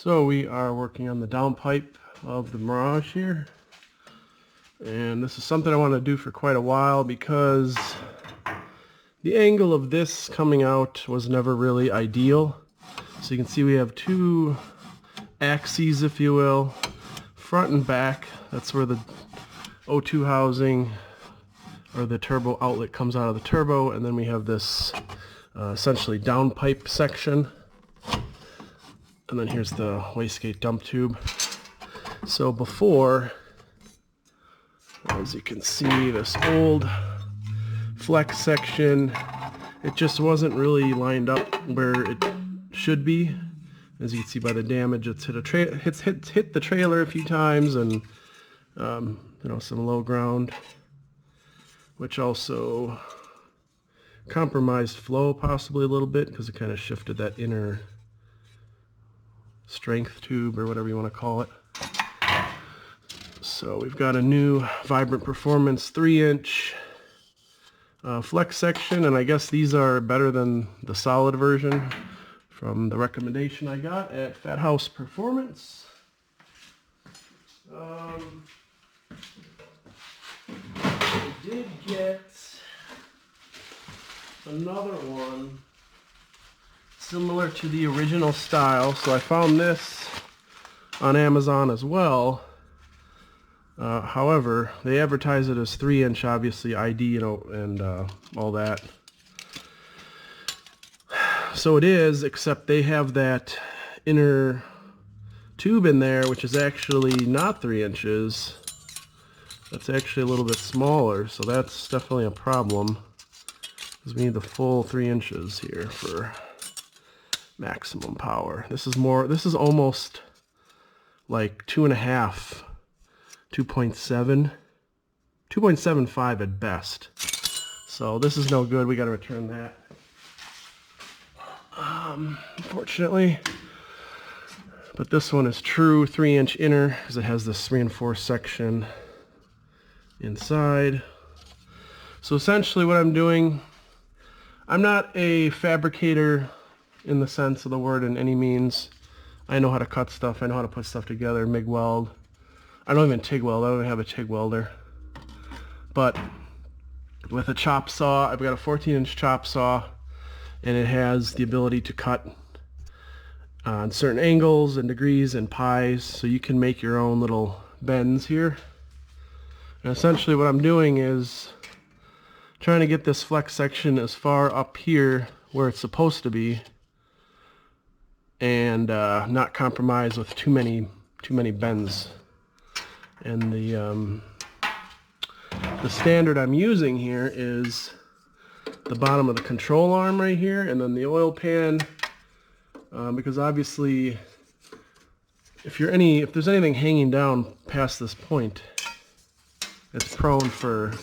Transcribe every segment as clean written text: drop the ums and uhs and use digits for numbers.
So we are working on the downpipe of the Mirage here, and this is something I want to do for quite a while because the angle of this coming out was never really ideal. So you can see we have two axes, if you will, front and back. That's where the O2 housing or the turbo outlet comes out of the turbo, and then we have this essentially downpipe section. And then here's the wastegate dump tube. So before, as you can see, this old flex section, it just wasn't really lined up where it should be. As you can see by the damage, it's hit the trailer a few times, and some low ground, which also compromised flow possibly a little bit because it kind of shifted that inner strength tube or whatever you want to call it. So we've got a new Vibrant Performance 3-inch flex section, and I guess these are better than the solid version from the recommendation I got at Fat House Performance. I did get another one similar to the original style, so I found this on Amazon as well. However, they advertise it as 3-inch, obviously ID, and all that. So it is, except they have that inner tube in there, which is actually not 3 inches. That's actually a little bit smaller, so that's definitely a problem, because we need the full 3 inches here for maximum power. This is almost like 2.5, 2.7, 2.75 at best. So this is no good. We got to return that. Unfortunately. But this one is true 3-inch inner because it has this reinforced section inside. So essentially what I'm doing, I'm not a fabricator in the sense of the word in any means. I know how to cut stuff. I know how to put stuff together, MIG weld. I don't even TIG weld. I don't even have a TIG welder. But with a chop saw, I've got a 14-inch chop saw, and it has the ability to cut on certain angles and degrees and pies, so you can make your own little bends here. And essentially what I'm doing is trying to get this flex section as far up here where it's supposed to be, and not compromise with too many bends. And the standard I'm using here is the bottom of the control arm right here, and then the oil pan, because obviously if there's anything hanging down past this point, it's prone for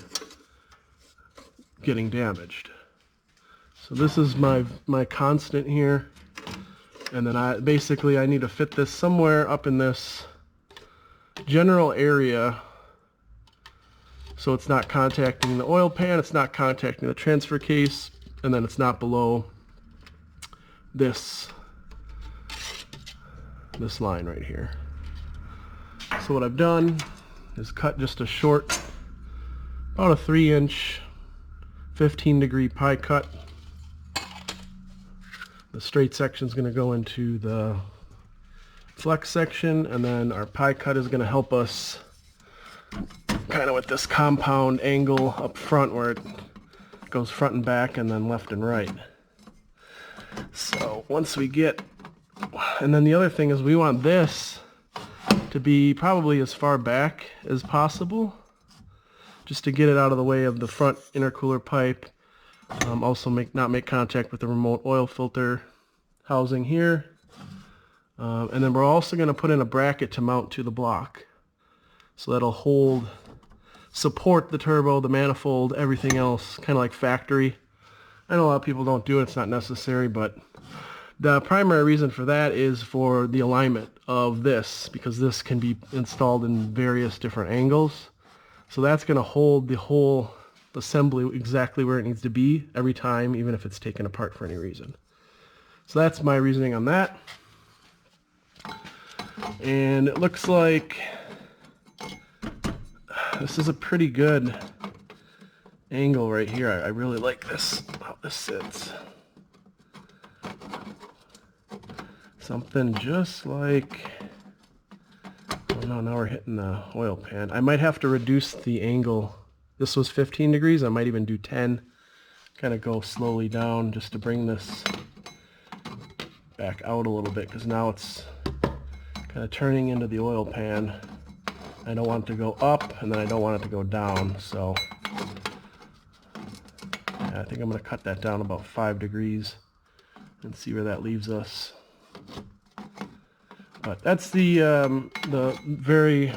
getting damaged. So this is my constant here, and then I need to fit this somewhere up in this general area so it's not contacting the oil pan, it's not contacting the transfer case, and then it's not below this line right here. So what I've done is cut just a short, about a 3-inch 15-degree pie cut. The straight section is going to go into the flex section, and then our pie cut is going to help us kind of with this compound angle up front where it goes front and back and then left and right. So once we get, and then the other thing is we want this to be probably as far back as possible, just to get it out of the way of the front intercooler pipe. Also not make contact with the remote oil filter housing here. And then we're also going to put in a bracket to mount to the block. So that'll support the turbo, the manifold, everything else, kind of like factory. I know a lot of people don't do it, it's not necessary, but the primary reason for that is for the alignment of this, because this can be installed in various different angles. So that's going to hold the whole assembly exactly where it needs to be every time, even if it's taken apart for any reason. So that's my reasoning on that. And it looks like this is a pretty good angle right here. I really like this, how this sits. Something just like, oh no, now we're hitting the oil pan. I might have to reduce the angle. This was 15 degrees, I might even do 10. Kind of go slowly down just to bring this back out a little bit, because now it's kind of turning into the oil pan. I don't want it to go up, and then I don't want it to go down, so yeah, I think I'm going to cut that down about 5 degrees and see where that leaves us. But that's the very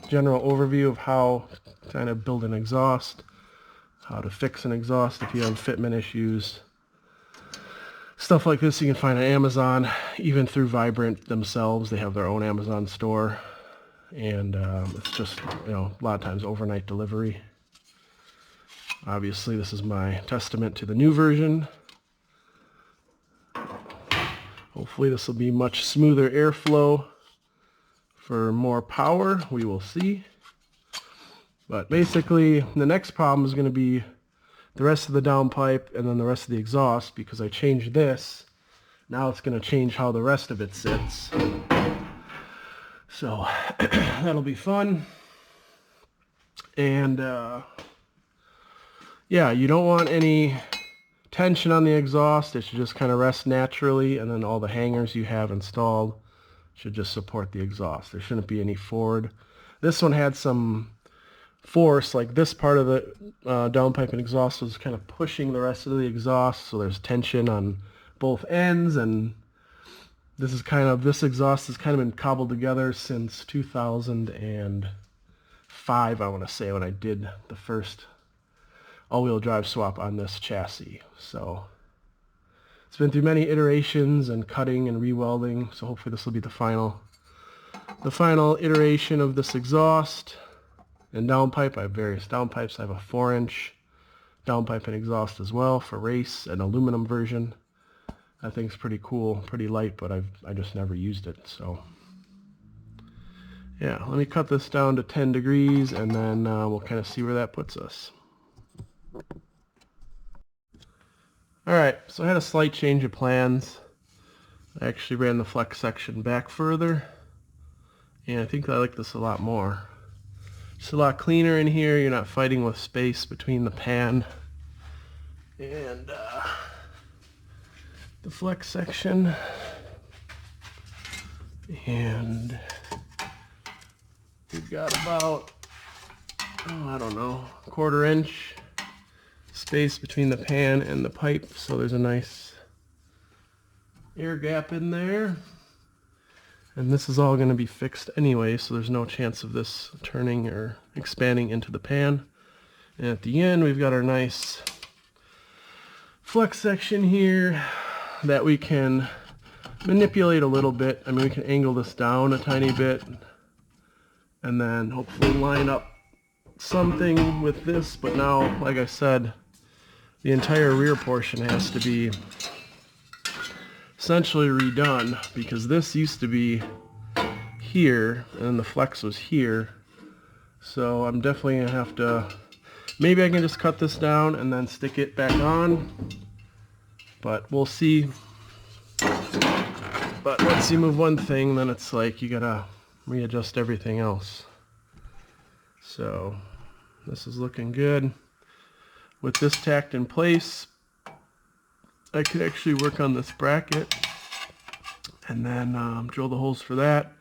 general overview of how to kind of build an exhaust, how to fix an exhaust if you have fitment issues. Stuff like this you can find on Amazon, even through Vibrant themselves. They have their own Amazon store, and it's just, you know, a lot of times overnight delivery. Obviously, this is my testament to the new version. Hopefully this will be much smoother airflow for more power. We will see. But basically, the next problem is going to be the rest of the downpipe and then the rest of the exhaust, because I changed this. Now it's going to change how the rest of it sits. So that'll be fun. And yeah, you don't want any tension on the exhaust. It should just kind of rest naturally, and then all the hangers you have installed should just support the exhaust. There shouldn't be any forward. This one had some force, like this part of the downpipe and exhaust was kind of pushing the rest of the exhaust, so there's tension on both ends, and this exhaust has kind of been cobbled together since 2005, I want to say, when I did the first all-wheel drive swap on this chassis. So it's been through many iterations and cutting and re-welding, so hopefully this will be the final iteration of this exhaust. And downpipe, I have various downpipes. I have a 4-inch downpipe and exhaust as well for race, an aluminum version. That thing's pretty cool, pretty light, but I just never used it. So yeah, let me cut this down to 10 degrees, and then we'll kind of see where that puts us. Alright, so I had a slight change of plans. I actually ran the flex section back further, and I think I like this a lot more. It's a lot cleaner in here. You're not fighting with space between the pan and the flex section. And we've got about, I don't know, 1/4 inch space between the pan and the pipe, so there's a nice air gap in there. And this is all going to be fixed anyway, so there's no chance of this turning or expanding into the pan. And at the end, we've got our nice flex section here that we can manipulate a little bit. I mean, we can angle this down a tiny bit and then hopefully line up something with this. But now, like I said, the entire rear portion has to be essentially redone, because this used to be here and the flex was here. So I'm definitely gonna have to, maybe I can just cut this down and then stick it back on, but we'll see. But once you move one thing, then it's like you gotta readjust everything else. So this is looking good. With this tacked in place, I could actually work on this bracket and then drill the holes for that,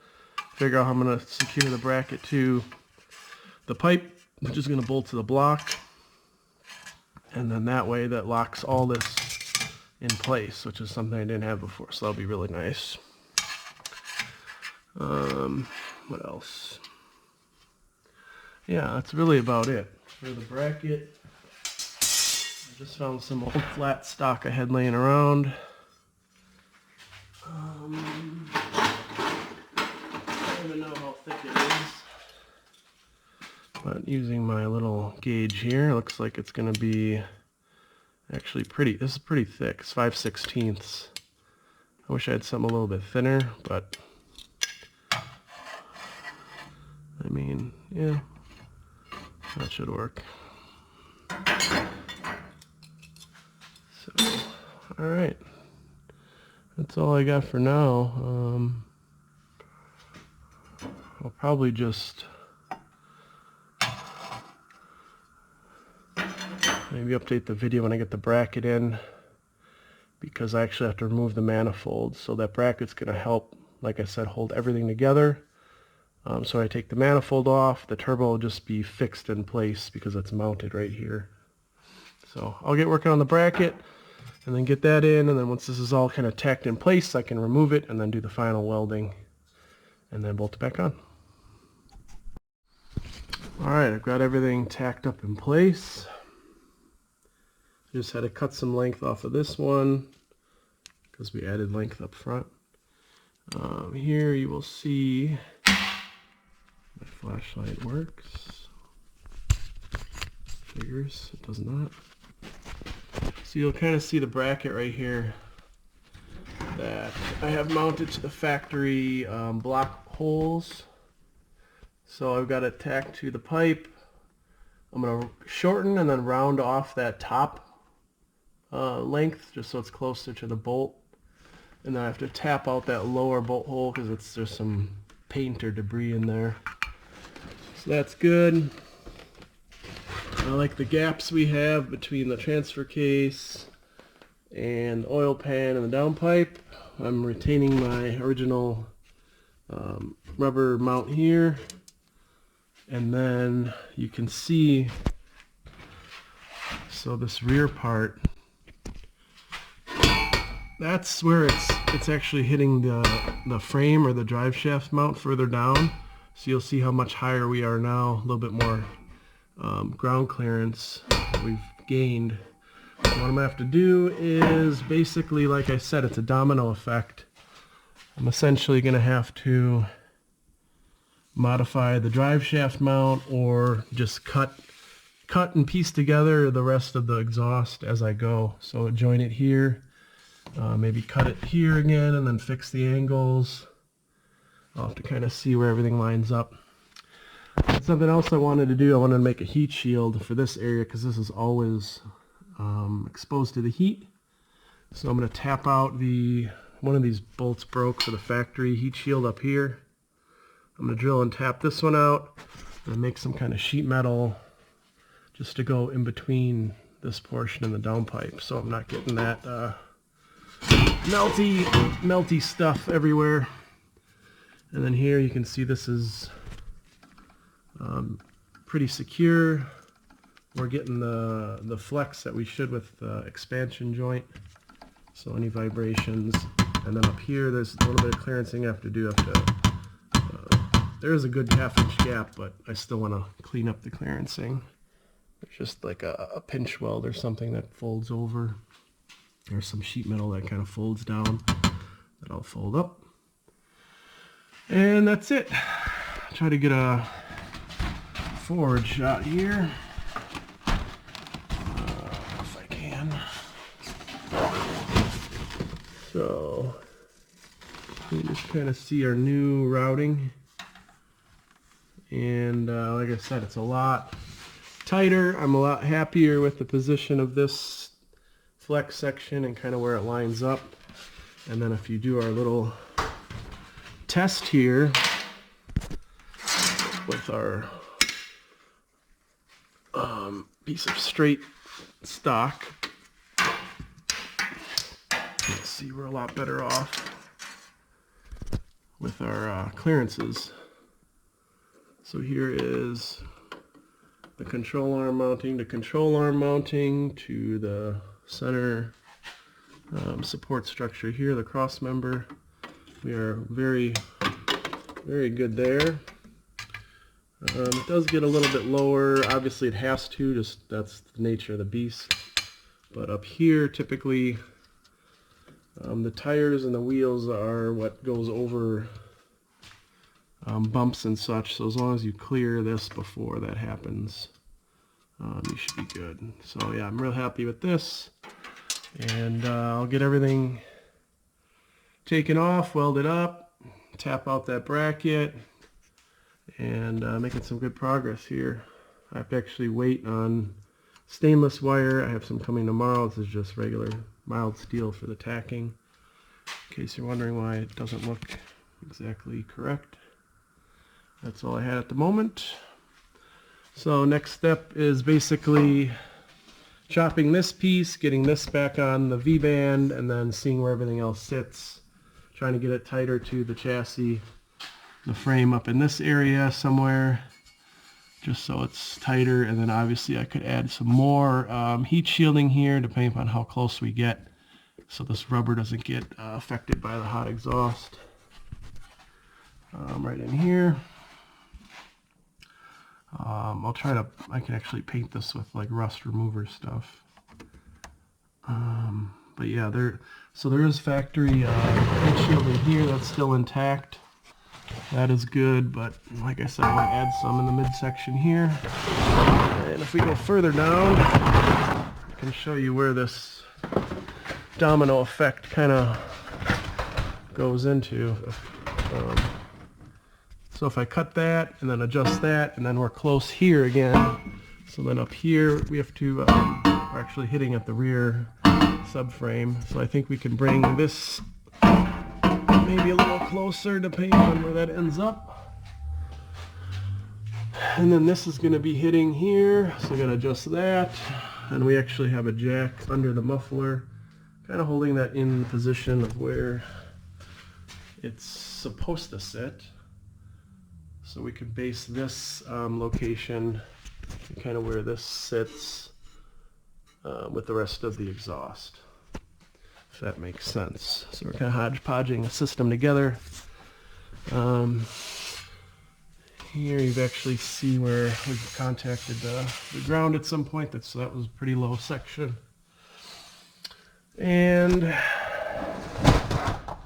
figure out how I'm going to secure the bracket to the pipe, which is going to bolt to the block, and then that way that locks all this in place, which is something I didn't have before, so that'll be really nice. What else? Yeah, that's really about it. For the bracket, I just found some old flat stock I had laying around. I don't even know how thick it is, but using my little gauge here, it looks like it's going to be actually pretty, this is pretty thick. It's 5/16. I wish I had something a little bit thinner, but I mean, yeah, that should work. So, all right, that's all I got for now. I'll probably just maybe update the video when I get the bracket in, because I actually have to remove the manifold. So that bracket's going to help, like I said, hold everything together. So I take the manifold off, the turbo will just be fixed in place because it's mounted right here. So I'll get working on the bracket and then get that in, and then once this is all kind of tacked in place, I can remove it and then do the final welding and then bolt it back on. Alright, I've got everything tacked up in place. Just had to cut some length off of this one because we added length up front. Here you will see my flashlight works. Figures, it does not. So you'll kind of see the bracket right here that I have mounted to the factory block holes. So I've got it tacked to the pipe. I'm going to shorten and then round off that top length just so it's closer to the bolt. And then I have to tap out that lower bolt hole because there's some paint or debris in there. So that's good. I like the gaps we have between the transfer case and the oil pan and the downpipe. I'm retaining my original rubber mount here. And then you can see, so this rear part, that's where it's actually hitting the frame or the drive shaft mount further down. So you'll see how much higher we are now, a little bit more ground clearance we've gained. So what I'm going to have to do is basically, like I said, it's a domino effect. I'm essentially going to have to modify the drive shaft mount or just cut and piece together the rest of the exhaust as I go. So join it here, maybe cut it here again and then fix the angles. I'll have to kind of see where everything lines up. Something else I wanted to do, I wanted to make a heat shield for this area because this is always exposed to the heat. So I'm going to tap out one of these bolts broke for the factory heat shield up here. I'm going to drill and tap this one out and make some kind of sheet metal just to go in between this portion and the downpipe, so I'm not getting that melty stuff everywhere. And then here you can see this is pretty secure. We're getting the flex that we should with the expansion joint, so any vibrations. And then up here there's a little bit of clearancing I have to do. There is a good half-inch gap, but I still want to clean up the clearancing. There's just like a pinch weld or something that folds over. There's some sheet metal that kind of folds down that I'll fold up. And that's it. Try to get a forward shot here. If I can. So, you just kind of see our new routing. And like I said, it's a lot tighter. I'm a lot happier with the position of this flex section and kind of where it lines up. And then if you do our little test here with our piece of straight stock, you'll see we're a lot better off with our clearances. So here is the control arm mounting to the center support structure here, the cross member. We are very, very good there. It does get a little bit lower. Obviously it has to, just that's the nature of the beast. But up here, typically, the tires and the wheels are what goes over bumps and such, so as long as you clear this before that happens, you should be good. So yeah, I'm real happy with this, and I'll get everything taken off, welded up, tap out that bracket, and making some good progress here. I have to actually wait on stainless wire. I have some coming tomorrow. This is just regular mild steel for the tacking, in case you're wondering why it doesn't look exactly correct. That's all I had at the moment. So next step is basically chopping this piece, getting this back on the V-band, and then seeing where everything else sits. Trying to get it tighter to the chassis, the frame up in this area somewhere, just so it's tighter. And then obviously I could add some more heat shielding here, depending upon how close we get, so this rubber doesn't get affected by the hot exhaust. Right in here. I can actually paint this with like rust remover stuff. But yeah, there is factory heat shielding here that's still intact. That is good, but like I said, I want to add some in the midsection here. And if we go further down, I can show you where this domino effect kind of goes into. So if I cut that and then adjust that, and then we're close here again. So then up here we have to, we're actually hitting at the rear subframe. So I think we can bring this maybe a little closer depending on where that ends up. And then this is going to be hitting here, so I'm going to adjust that. And we actually have a jack under the muffler, kind of holding that in the position of where it's supposed to sit. So we could base this location kind of where this sits with the rest of the exhaust, if that makes sense. So we're kind of hodgepodging a system together. Here you actually see where we've contacted the ground at some point. So that was a pretty low section. And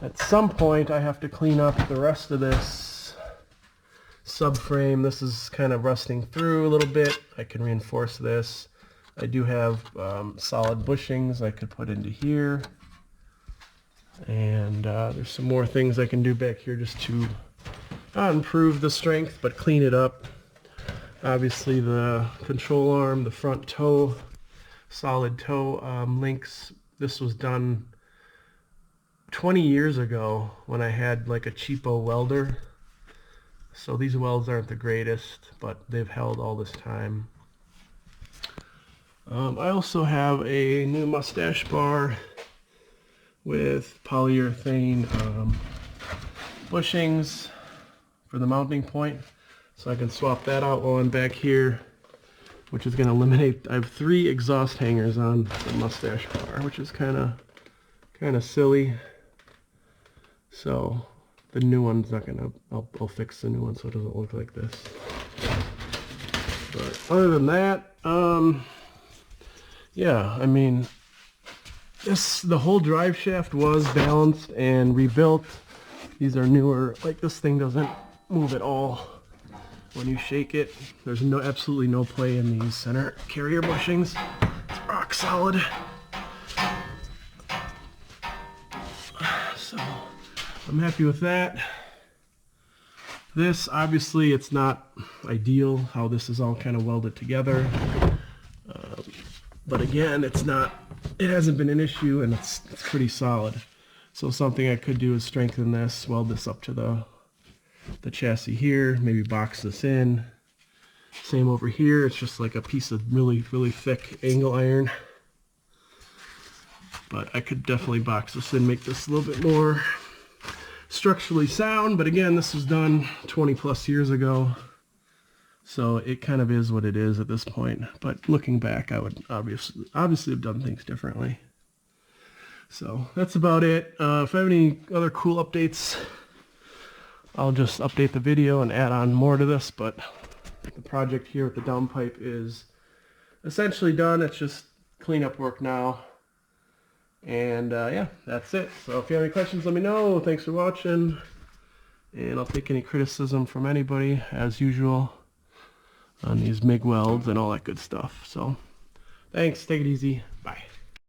at some point I have to clean up the rest of this subframe. This is kind of rusting through a little bit. I can reinforce this. I do have solid bushings I could put into here. And there's some more things I can do back here just to not improve the strength, but clean it up. Obviously the control arm, the front toe, solid toe links. This was done 20 years ago when I had like a cheapo welder. So these welds aren't the greatest, but they've held all this time. I also have a new mustache bar with polyurethane bushings for the mounting point. So I can swap that out while I'm back here, which is going to eliminate, I have 3 exhaust hangers on the mustache bar, which is kind of silly. So the new one's not gonna, I'll fix the new one so it doesn't look like this. But other than that, yeah, I mean, the whole drive shaft was balanced and rebuilt. These are newer, like this thing doesn't move at all when you shake it. There's absolutely no play in these center carrier bushings. It's rock solid. So I'm happy with that. This, obviously, it's not ideal how this is all kind of welded together. But again, it hasn't been an issue, and it's pretty solid. So something I could do is strengthen this, weld this up to the chassis here, maybe box this in. Same over here, it's just like a piece of really, really thick angle iron. But I could definitely box this in, make this a little bit more structurally sound. But again, this was done 20 plus years ago, so it kind of is what it is at this point. But looking back, I would obviously have done things differently. So that's about it. If I have any other cool updates, I'll just update the video and add on more to this. But the project here with the downpipe is essentially done. It's just cleanup work now. And yeah, that's it. So if you have any questions, let me know. Thanks for watching. And I'll take any criticism from anybody, as usual, on these MIG welds and all that good stuff. So thanks. Take it easy.